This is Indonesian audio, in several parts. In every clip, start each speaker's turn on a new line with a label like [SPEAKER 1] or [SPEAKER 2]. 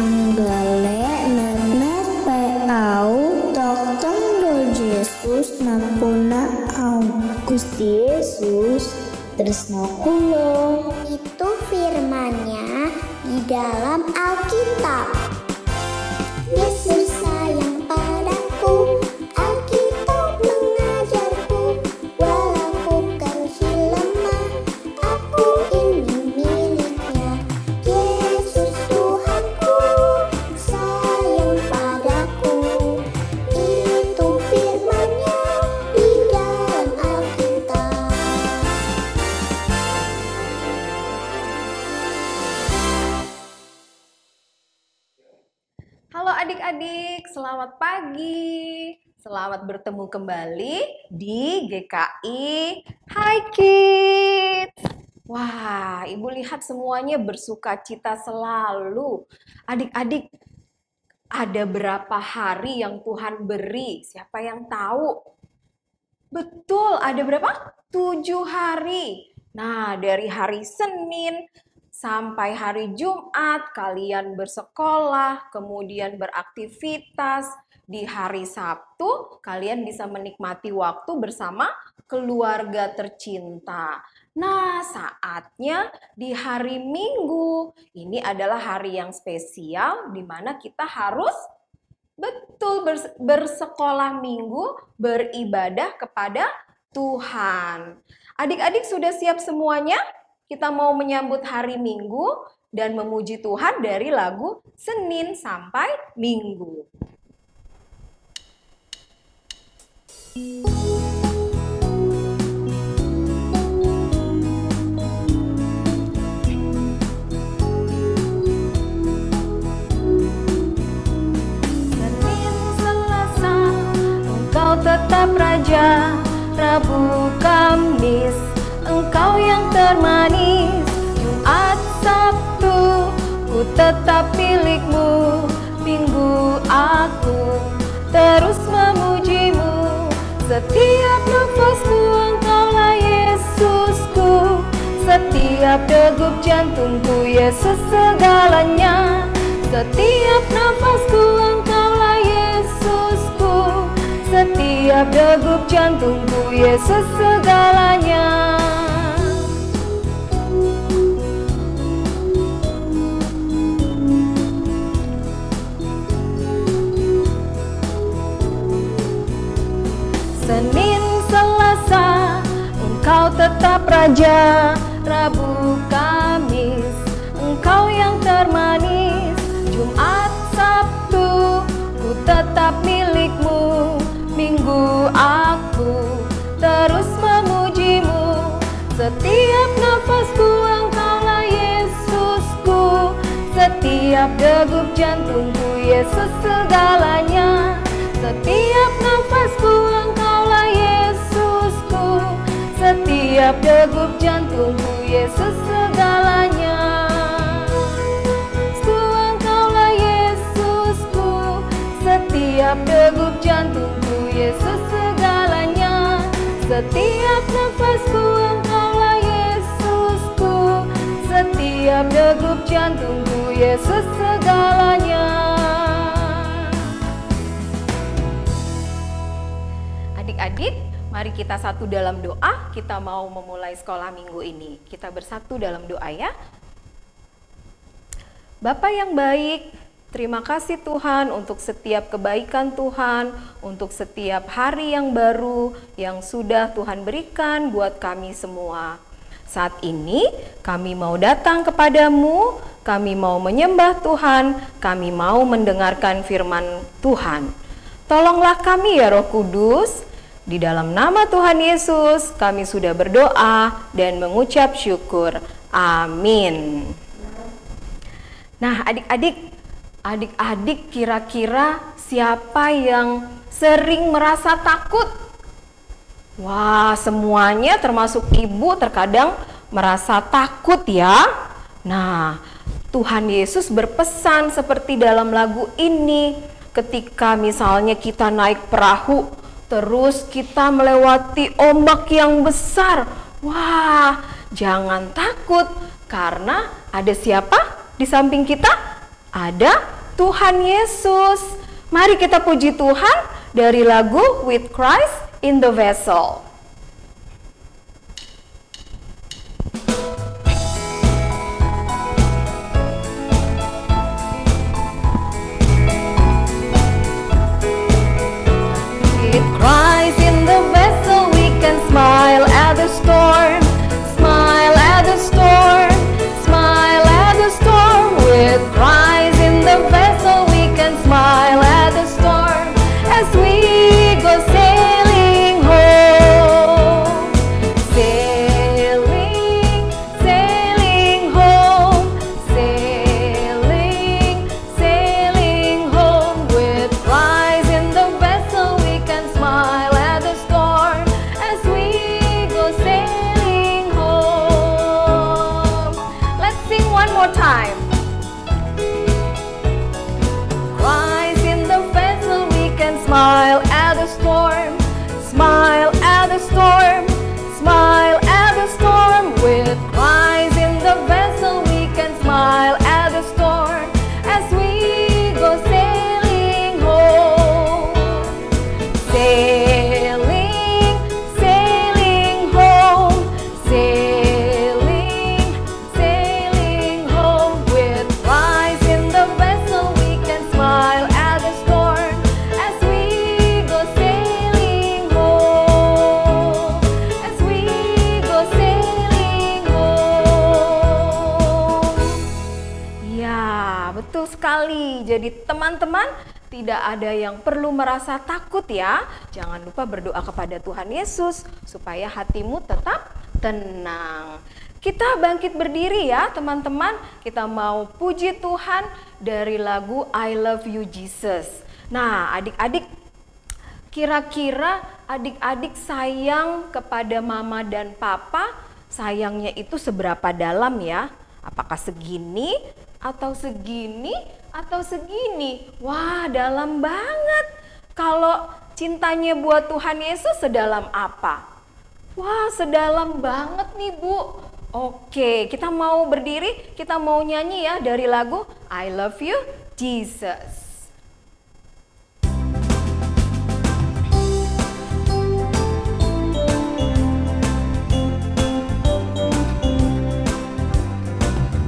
[SPEAKER 1] Anggale net pau dokter Yesus nampuna au Gusti Yesus tresno kula. Itu firman-Nya di dalam Alkitab. Yesus sayang padaku, Alkitab mengajarku, walau kecil lemah, aku ini miliknya. Yesus Tuhanku, sayang padaku, itu firman-Nya di dalam Alkitab.
[SPEAKER 2] Halo adik-adik, selamat pagi. Selamat bertemu kembali di GKI Hai Kids. Wah, Ibu lihat semuanya bersuka cita selalu. Adik-adik, ada berapa hari yang Tuhan beri? Siapa yang tahu? Betul, ada berapa? 7 hari. Nah, dari hari Senin sampai hari Jumat, kalian bersekolah, kemudian beraktivitas. Di hari Sabtu, kalian bisa menikmati waktu bersama keluarga tercinta. Nah, saatnya di hari Minggu. Ini adalah hari yang spesial di mana kita harus bersekolah minggu, beribadah kepada Tuhan. Adik-adik sudah siap semuanya? Kita mau menyambut hari Minggu dan memuji Tuhan dari lagu Senin sampai Minggu. Senin, Selasa, Engkau tetap Raja. Rabu, Kamis, Engkau yang termanis. Jumat, Sabtu, ku tetap milikmu. Minggu, aku terus memujimu. Setiap nafasku, Engkaulah Yesusku. Setiap degup jantungku, Yesus segalanya. Setiap nafasku, Engkaulah Yesusku. Setiap degup jantungku, Yesus segalanya. Senin, Selasa, Engkau tetap Raja. Rabu, Kamis, Engkau yang termanis. Jumat, Sabtu, ku tetap milikmu. Minggu, aku terus memujimu. Setiap nafasku, Engkaulah Yesusku. Setiap degup jantungku, Yesus segalanya. Setiap nafasku, Engkaulah Yesusku. Setiap degup jantungku, Yesus segalanya. Engkaulah Yesusku. Setiap degup jantungku, Yesus segalanya. Setiap nafasku, Engkaulah Yesusku. Setiap degup jantungku, Yesus segalanya. Adik-adik, mari kita satu dalam doa. Kita mau memulai sekolah minggu ini. Kita bersatu dalam doa ya. Bapa yang baik, terima kasih Tuhan untuk setiap kebaikan Tuhan, untuk setiap hari yang baru yang sudah Tuhan berikan buat kami semua. Saat ini kami mau datang kepadamu, kami mau menyembah Tuhan, kami mau mendengarkan firman Tuhan. Tolonglah kami ya Roh Kudus. Di dalam nama Tuhan Yesus kami sudah berdoa dan mengucap syukur. Amin. Nah adik-adik kira-kira siapa yang sering merasa takut? Wah, semuanya termasuk ibu terkadang merasa takut ya. Nah, Tuhan Yesus berpesan seperti dalam lagu ini. Ketika misalnya kita naik perahu, terus kita melewati ombak yang besar. Wah, jangan takut karena ada siapa di samping kita? Ada Tuhan Yesus. Mari kita puji Tuhan dari lagu With Christ in the Vessel. With Christ in the vessel we can smile at the storm, smile at the storm, smile at the storm. With Christ in the vessel we can smile at the storm as we go sailing home, sailing, sailing home, sailing, sailing home. With Christ in the vessel we can smile at the storm as we go sailing home. Let's sing one more time. Christ in the vessel we can smile at the storm, smile at the storm, smile at the storm. With Christ in the vessel we can smile at the storm as we go sailing home, sailing, sailing home, sailing, sailing home. With Christ in the vessel we can smile at the storm as we go sailing home, as we go sailing home. Ya, betul sekali. Jadi teman-teman, tidak ada yang perlu merasa takut ya. Jangan lupa berdoa kepada Tuhan Yesus supaya hatimu tetap tenang. Kita bangkit berdiri ya teman-teman. Kita mau puji Tuhan dari lagu I Love You Jesus. Nah, adik-adik, kira-kira adik-adik sayang kepada mama dan papa, sayangnya itu seberapa dalam ya? Apakah segini atau segini atau segini? Wah, dalam banget. Kalau cintanya buat Tuhan Yesus sedalam apa? Wah, sedalam banget nih Bu. Oke, kita mau berdiri, kita mau nyanyi ya dari lagu I Love You Jesus.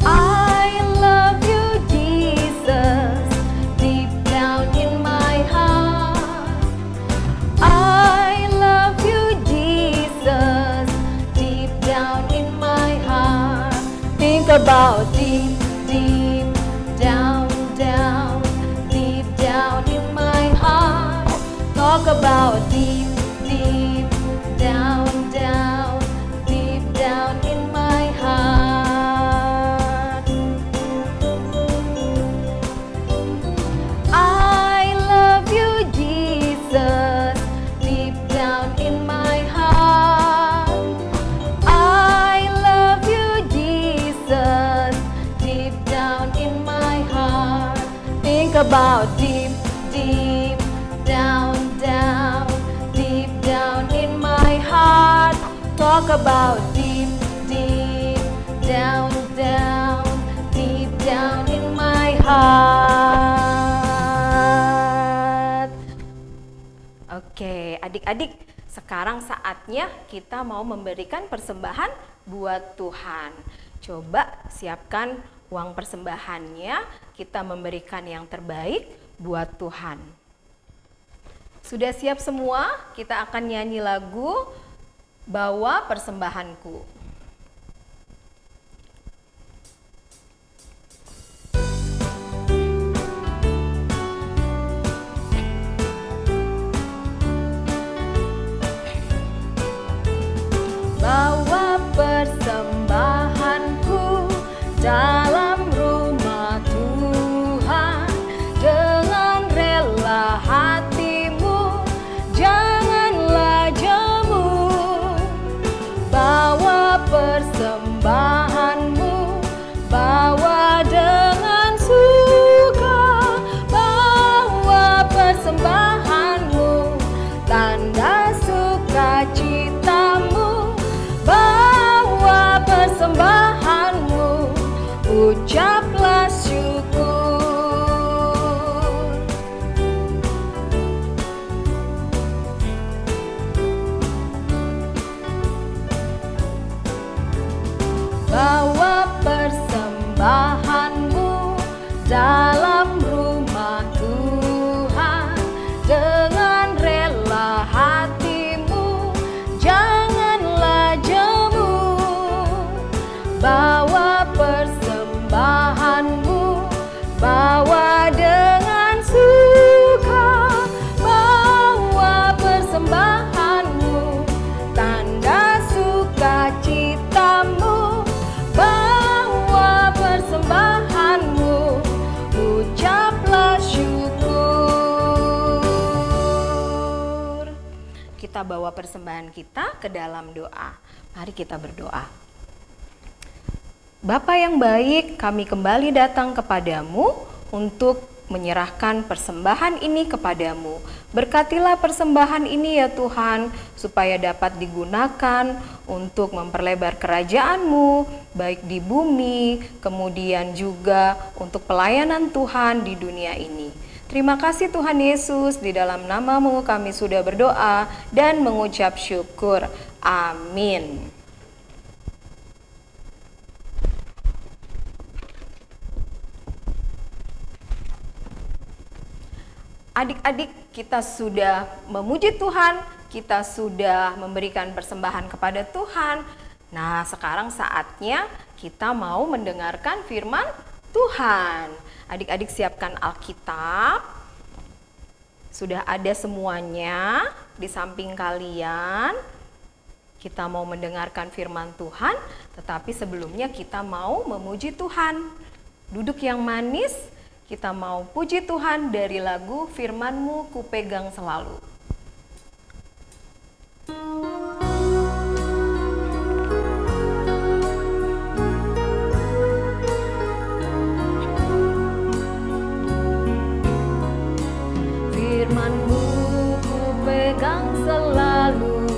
[SPEAKER 2] I love you Jesus, deep down in my heart. I love you Jesus, deep down in my heart. Think about deep, deep down, down, deep down in my heart. Talk about deep, deep down, down, deep down in my heart. I love you Jesus, deep down in my heart. I love you Jesus, deep down in my heart. Think about deep, deep down, down, deep down in my heart. Talk about deep, deep down, down, deep down in my heart. Oke, adik-adik, sekarang saatnya kita mau memberikan persembahan buat Tuhan. Coba siapkan uang persembahannya, kita memberikan yang terbaik buat Tuhan. Sudah siap semua? Kita akan nyanyi lagu Bawa Persembahanku. Bawa persembahanku dalam rumah Tuhan dengan rela hatimu, janganlah jemu. Bawa kita bawa persembahan kita ke dalam doa. Mari kita berdoa. Bapa yang baik, kami kembali datang kepadamu untuk menyerahkan persembahan ini kepadamu. Berkatilah persembahan ini ya Tuhan, supaya dapat digunakan untuk memperlebar kerajaan-Mu, baik di bumi, kemudian juga untuk pelayanan Tuhan di dunia ini. Terima kasih Tuhan Yesus, di dalam nama-Mu kami sudah berdoa dan mengucap syukur. Amin. Adik-adik, kita sudah memuji Tuhan, kita sudah memberikan persembahan kepada Tuhan. Nah, sekarang saatnya kita mau mendengarkan firman Tuhan. Adik-adik siapkan Alkitab. Sudah ada semuanya di samping kalian. Kita mau mendengarkan firman Tuhan, tetapi sebelumnya kita mau memuji Tuhan. Duduk yang manis. Kita mau puji Tuhan dari lagu Firman-Mu Ku Pegang Selalu. Firman-Mu ku pegang selalu,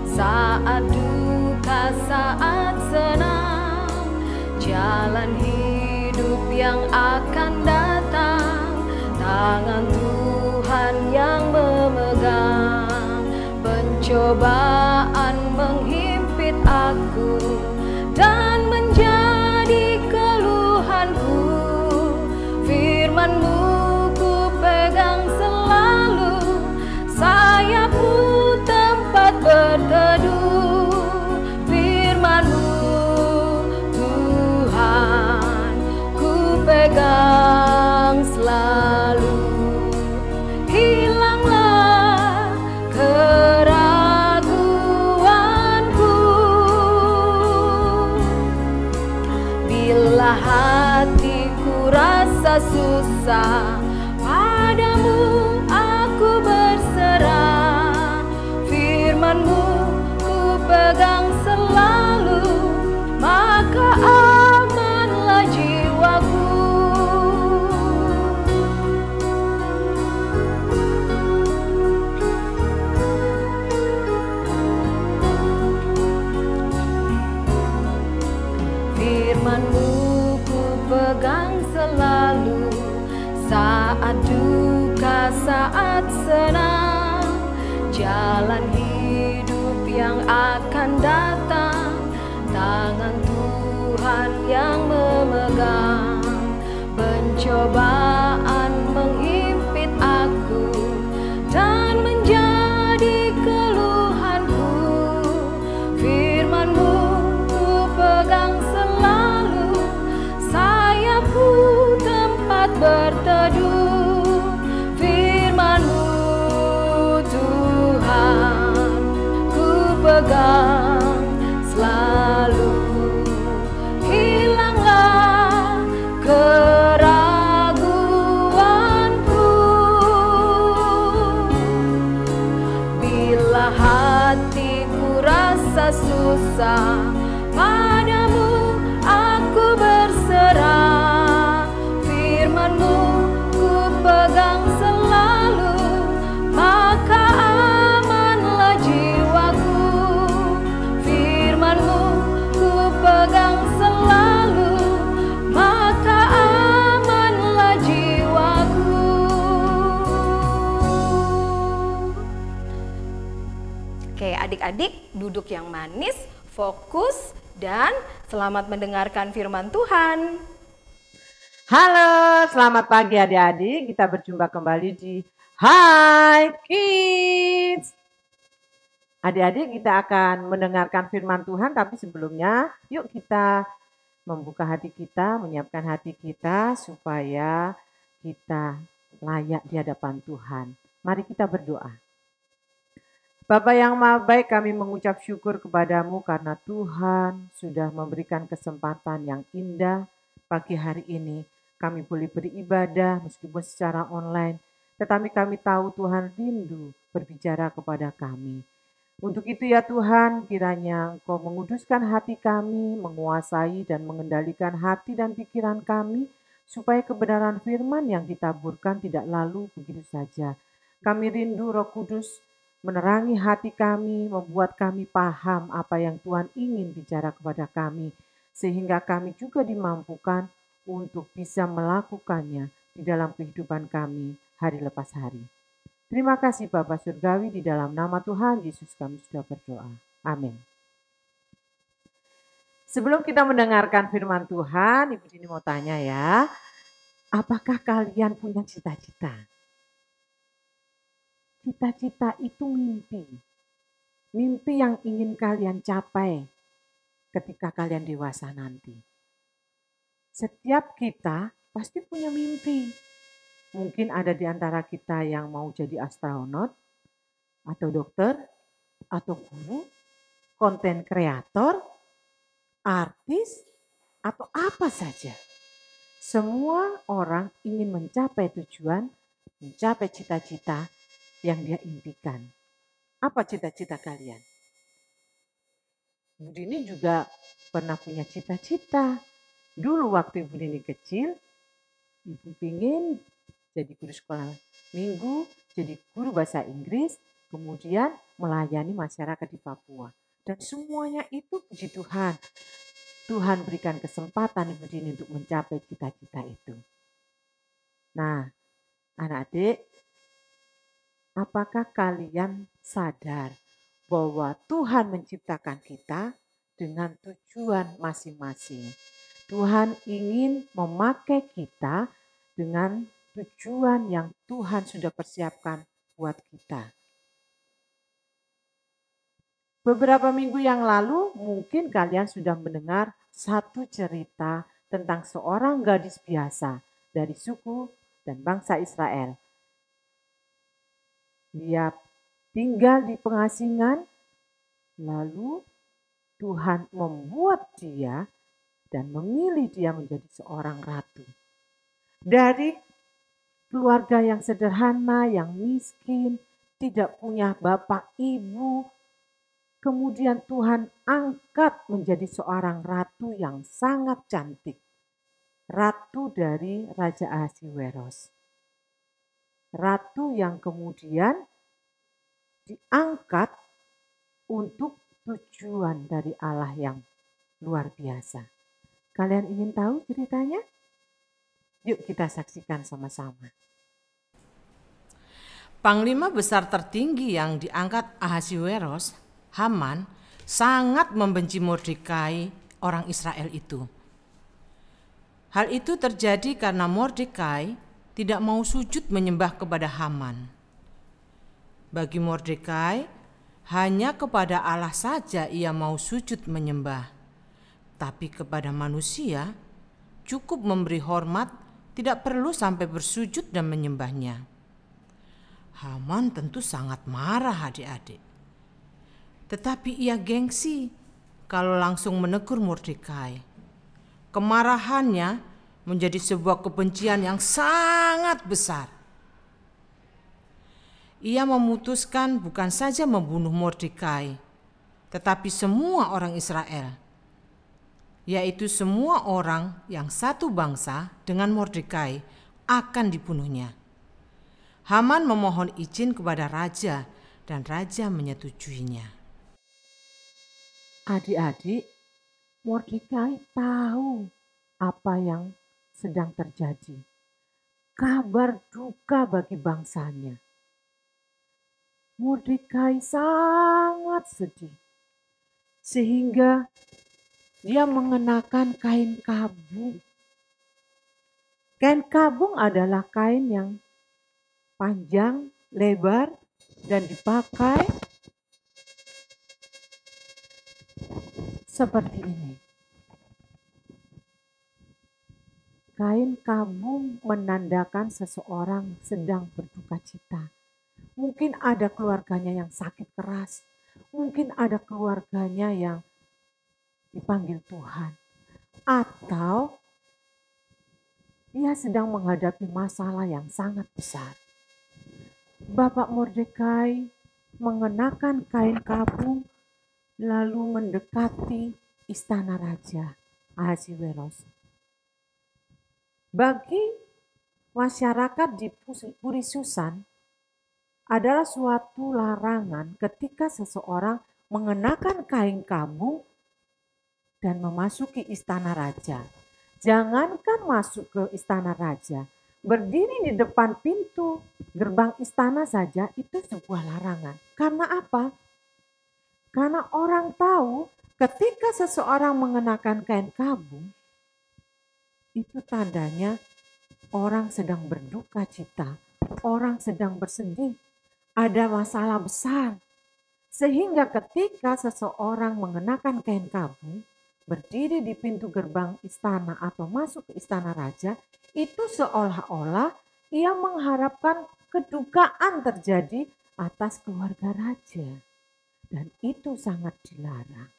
[SPEAKER 2] saat duka, saat senang, jalan hidup yang akan datang, tangan Tuhan yang memegang. Pencobaan menghimpit aku dan menjadi keluhanku, firman-Mu ku pegang selalu, sayapmu tempat berteduh, firman-Mu Tuhan pegang selalu. Hilanglah keraguanku bila hatiku rasa susah, padamu aku berserah, firman-Mu ku pegang selalu, maka amanlah jiwaku. Firman-Mu ku pegang selalu, saat duka, saat senang, jalan hidup yang akan datang, tangan Tuhan yang memegang. Pencobaan menghimpit aku dan menjadi keluhanku, firman-Mu ku pegang selalu, sayapku tempat berteduh, firman-Mu Tuhan ku pegang selalu. Hilanglah keraguanku bila hatiku rasa susah, padamu aku berserah, firman-Mu ku pegang selalu, maka amanlah jiwaku, firman-Mu ku pegang selalu, maka amanlah jiwaku. Oke, adik-adik duduk yang manis, fokus, dan selamat mendengarkan firman Tuhan.
[SPEAKER 3] Halo, selamat pagi adik-adik. Kita berjumpa kembali di Hai Kids. Adik-adik, kita akan mendengarkan firman Tuhan, tapi sebelumnya yuk kita membuka hati kita, menyiapkan hati kita supaya kita layak di hadapan Tuhan. Mari kita berdoa. Bapa yang Maha Baik, kami mengucap syukur kepadamu karena Tuhan sudah memberikan kesempatan yang indah pagi hari ini. Kami boleh beribadah meskipun secara online, tetapi kami tahu Tuhan rindu berbicara kepada kami. Untuk itu ya Tuhan, kiranya Engkau menguduskan hati kami, menguasai dan mengendalikan hati dan pikiran kami, supaya kebenaran firman yang ditaburkan tidak lalu begitu saja. Kami rindu Roh Kudus menerangi hati kami, membuat kami paham apa yang Tuhan ingin bicara kepada kami, sehingga kami juga dimampukan untuk bisa melakukannya di dalam kehidupan kami hari lepas hari. Terima kasih Bapa Surgawi, di dalam nama Tuhan Yesus kami sudah berdoa. Amin. Sebelum kita mendengarkan firman Tuhan, Ibu Dini mau tanya ya, apakah kalian punya cita-cita? Cita-cita itu mimpi. Mimpi yang ingin kalian capai ketika kalian dewasa nanti. Setiap kita pasti punya mimpi. Mungkin ada di antara kita yang mau jadi astronot, atau dokter, atau guru, konten kreator, artis, atau apa saja. Semua orang ingin mencapai tujuan, mencapai cita-cita yang dia impikan. Apa cita-cita kalian? Bu Dini juga pernah punya cita-cita. Dulu waktu Ibu Dini kecil, Ibu ingin jadi guru sekolah minggu, jadi guru bahasa Inggris, kemudian melayani masyarakat di Papua. Dan semuanya itu puji Tuhan. Tuhan berikan kesempatan Ibu Dini untuk mencapai cita-cita itu. Nah, anak-adik, apakah kalian sadar bahwa Tuhan menciptakan kita dengan tujuan masing-masing? Tuhan ingin memakai kita dengan tujuan yang Tuhan sudah persiapkan buat kita. Beberapa minggu yang lalu mungkin kalian sudah mendengar satu cerita tentang seorang gadis biasa dari suku dan bangsa Israel. Dia tinggal di pengasingan, lalu Tuhan membuat dia dan memilih dia menjadi seorang ratu. Dari keluarga yang sederhana, yang miskin, tidak punya bapak ibu. Kemudian Tuhan angkat menjadi seorang ratu yang sangat cantik. Ratu dari Raja Ahasiweros. Ratu yang kemudian diangkat untuk tujuan dari Allah yang luar biasa. Kalian ingin tahu ceritanya? Yuk kita saksikan sama-sama.
[SPEAKER 4] Panglima besar tertinggi yang diangkat Ahasiweros, Haman, sangat membenci Mordekai, orang Israel itu. Hal itu terjadi karena Mordekai tidak mau sujud menyembah kepada Haman. Bagi Mordekai, hanya kepada Allah saja ia mau sujud menyembah. Tapi kepada manusia, cukup memberi hormat, tidak perlu sampai bersujud dan menyembahnya. Haman tentu sangat marah adik-adik. Tetapi ia gengsi kalau langsung menegur Mordekai. Kemarahannya menjadi sebuah kebencian yang sangat besar. Ia memutuskan bukan saja membunuh Mordekai, tetapi semua orang Israel, yaitu semua orang yang satu bangsa dengan Mordekai akan dibunuhnya. Haman memohon izin kepada raja dan raja menyetujuinya.
[SPEAKER 3] Adik-adik, Mordekai tahu apa yang sedang terjadi. Kabar duka bagi bangsanya. Mordekai sangat sedih. Sehingga dia mengenakan kain kabung. Kain kabung adalah kain yang panjang, lebar, dan dipakai seperti ini. Kain kabung menandakan seseorang sedang berduka cita. Mungkin ada keluarganya yang sakit keras. Mungkin ada keluarganya yang dipanggil Tuhan. Atau dia sedang menghadapi masalah yang sangat besar. Bapak Mordekai mengenakan kain kabung lalu mendekati istana Raja Ahasiweros. Bagi masyarakat di Puri Susan adalah suatu larangan ketika seseorang mengenakan kain kabung dan memasuki istana raja. Jangankan masuk ke istana raja, berdiri di depan pintu gerbang istana saja itu sebuah larangan. Karena apa? Karena orang tahu ketika seseorang mengenakan kain kabung, itu tandanya orang sedang berduka cita, orang sedang bersedih, ada masalah besar. Sehingga ketika seseorang mengenakan kain kabung, berdiri di pintu gerbang istana atau masuk ke istana raja, itu seolah-olah ia mengharapkan kedukaan terjadi atas keluarga raja. Dan itu sangat dilarang.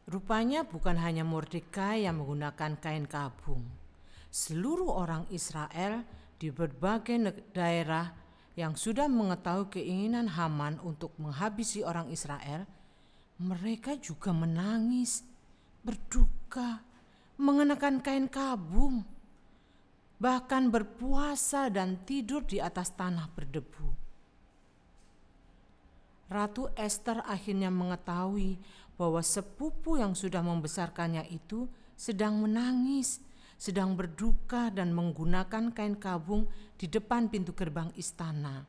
[SPEAKER 4] Rupanya bukan hanya Mordekai yang menggunakan kain kabung. Seluruh orang Israel di berbagai daerah yang sudah mengetahui keinginan Haman untuk menghabisi orang Israel, mereka juga menangis, berduka, mengenakan kain kabung, bahkan berpuasa dan tidur di atas tanah berdebu. Ratu Ester akhirnya mengetahui bahwa sepupu yang sudah membesarkannya itu sedang menangis, sedang berduka dan menggunakan kain kabung di depan pintu gerbang istana.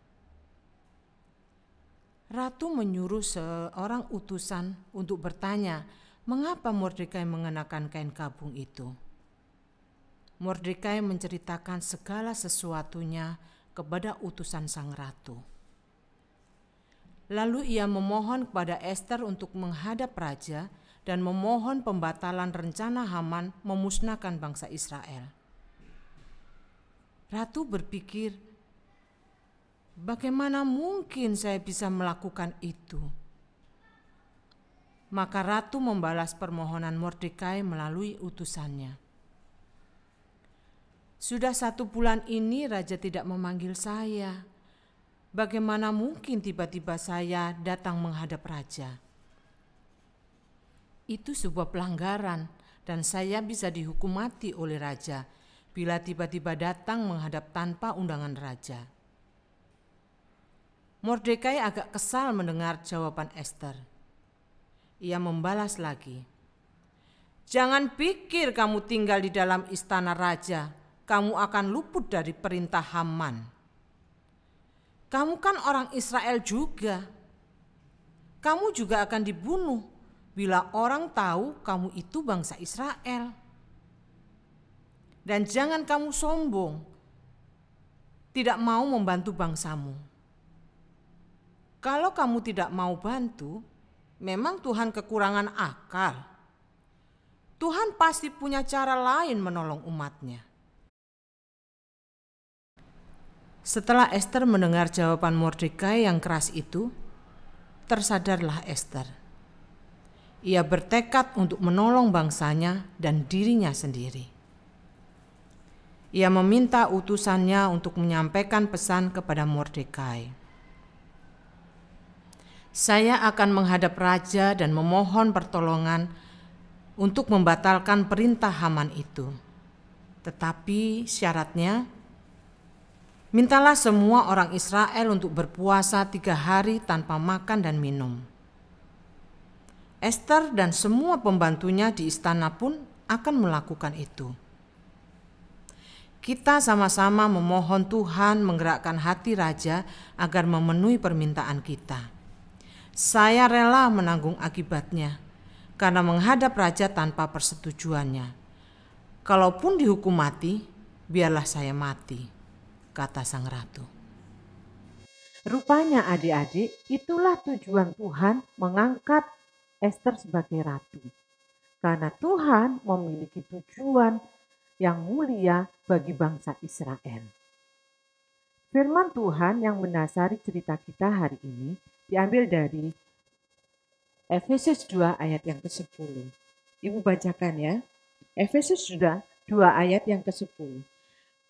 [SPEAKER 4] Ratu menyuruh seorang utusan untuk bertanya mengapa Mordekai mengenakan kain kabung itu. Mordekai menceritakan segala sesuatunya kepada utusan sang ratu. Lalu ia memohon kepada Ester untuk menghadap raja dan memohon pembatalan rencana Haman memusnahkan bangsa Israel. Ratu berpikir, bagaimana mungkin saya bisa melakukan itu? Maka ratu membalas permohonan Mordekai melalui utusannya. Sudah 1 bulan ini raja tidak memanggil saya. Bagaimana mungkin tiba-tiba saya datang menghadap raja? Itu sebuah pelanggaran dan saya bisa dihukum mati oleh raja bila tiba-tiba datang menghadap tanpa undangan raja. Mordekai agak kesal mendengar jawaban Ester. Ia membalas lagi, "Jangan pikir kamu tinggal di dalam istana raja, kamu akan luput dari perintah Haman. Kamu kan orang Israel juga. Kamu juga akan dibunuh bila orang tahu kamu itu bangsa Israel. Dan jangan kamu sombong, tidak mau membantu bangsamu. Kalau kamu tidak mau bantu, memang Tuhan kekurangan akal. Tuhan pasti punya cara lain menolong umatnya." Setelah Ester mendengar jawaban Mordekai yang keras itu, tersadarlah Ester. Ia bertekad untuk menolong bangsanya dan dirinya sendiri. Ia meminta utusannya untuk menyampaikan pesan kepada Mordekai. "Saya akan menghadap raja dan memohon pertolongan untuk membatalkan perintah Haman itu. Tetapi syaratnya, mintalah semua orang Israel untuk berpuasa 3 hari tanpa makan dan minum." Ester dan semua pembantunya di istana pun akan melakukan itu. Kita sama-sama memohon Tuhan menggerakkan hati raja agar memenuhi permintaan kita. Saya rela menanggung akibatnya karena menghadap raja tanpa persetujuannya. Kalaupun dihukum mati, biarlah saya mati, kata sang ratu.
[SPEAKER 3] Rupanya adik-adik, itulah tujuan Tuhan mengangkat Ester sebagai ratu. Karena Tuhan memiliki tujuan yang mulia bagi bangsa Israel. Firman Tuhan yang mendasari cerita kita hari ini diambil dari Efesus 2 ayat yang ke-10. Ibu bacakan ya. Efesus 2 ayat yang ke-10.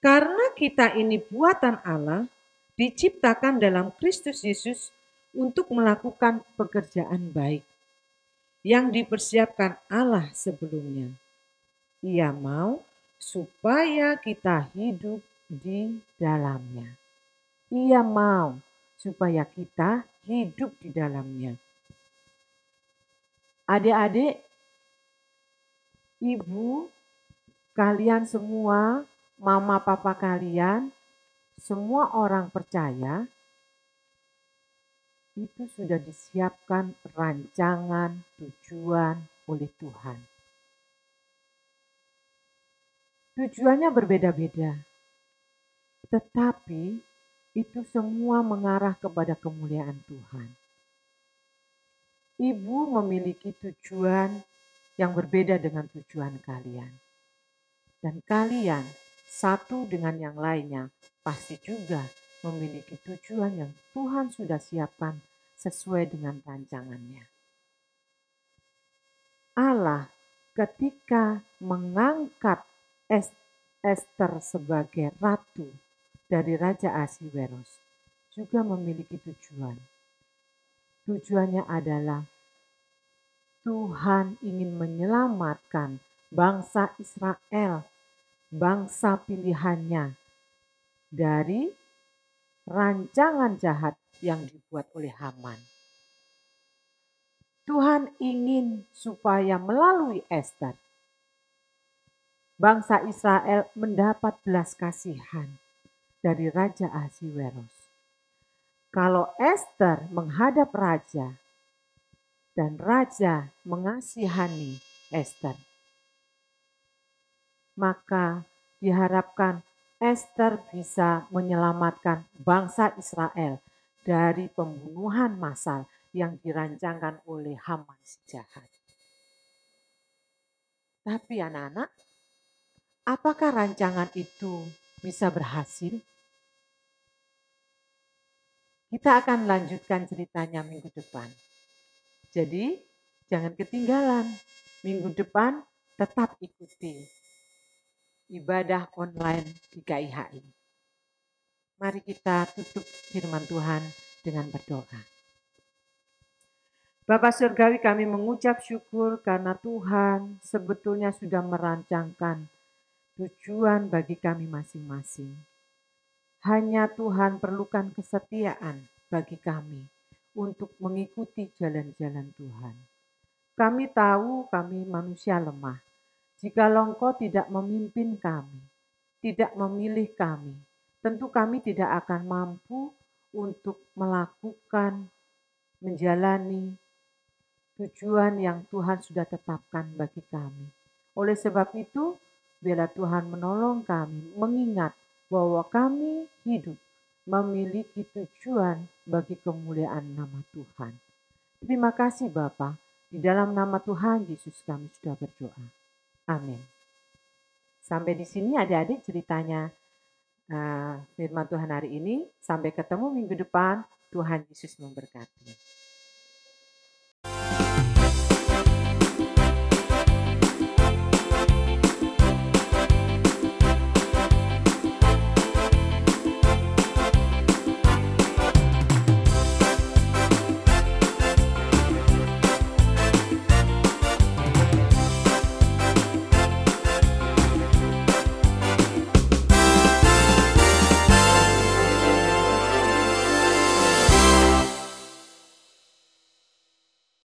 [SPEAKER 3] Karena kita ini buatan Allah, diciptakan dalam Kristus Yesus untuk melakukan pekerjaan baik yang dipersiapkan Allah sebelumnya. Ia mau supaya kita hidup di dalamnya. Ia mau supaya kita hidup di dalamnya. Adik-adik, ibu, kalian semua, mama papa kalian, semua orang percaya itu sudah disiapkan rancangan tujuan oleh Tuhan. Tujuannya berbeda-beda, tetapi itu semua mengarah kepada kemuliaan Tuhan. Ibu memiliki tujuan yang berbeda dengan tujuan kalian. Dan kalian satu dengan yang lainnya pasti juga memiliki tujuan yang Tuhan sudah siapkan sesuai dengan rancangannya. Allah ketika mengangkat Esther sebagai ratu dari Raja Ahasweros juga memiliki tujuan. Tujuannya adalah Tuhan ingin menyelamatkan bangsa Israel, bangsa pilihannya, dari rancangan jahat yang dibuat oleh Haman. Tuhan ingin supaya melalui Esther, bangsa Israel mendapat belas kasihan dari Raja Ahasweros. Kalau Esther menghadap raja dan raja mengasihani Esther, maka diharapkan Esther bisa menyelamatkan bangsa Israel dari pembunuhan massal yang dirancangkan oleh Haman si jahat. Tapi anak-anak, apakah rancangan itu bisa berhasil? Kita akan lanjutkan ceritanya minggu depan. Jadi jangan ketinggalan. Minggu depan tetap ikuti ibadah online di KIHI. Mari kita tutup firman Tuhan dengan berdoa. Bapa Surgawi, kami mengucap syukur karena Tuhan sebetulnya sudah merancangkan tujuan bagi kami masing-masing. Hanya Tuhan perlukan kesetiaan bagi kami untuk mengikuti jalan-jalan Tuhan. Kami tahu kami manusia lemah. Jikalau Engkau tidak memimpin kami, tidak memilih kami, tentu kami tidak akan mampu untuk melakukan, menjalani tujuan yang Tuhan sudah tetapkan bagi kami. Oleh sebab itu, biarlah Tuhan menolong kami mengingat bahwa kami hidup memiliki tujuan bagi kemuliaan nama Tuhan. Terima kasih Bapa, di dalam nama Tuhan Yesus kami sudah berdoa. Amin. Sampai di sini adik-adik ceritanya firman Tuhan hari ini. Sampai ketemu minggu depan. Tuhan Yesus memberkati.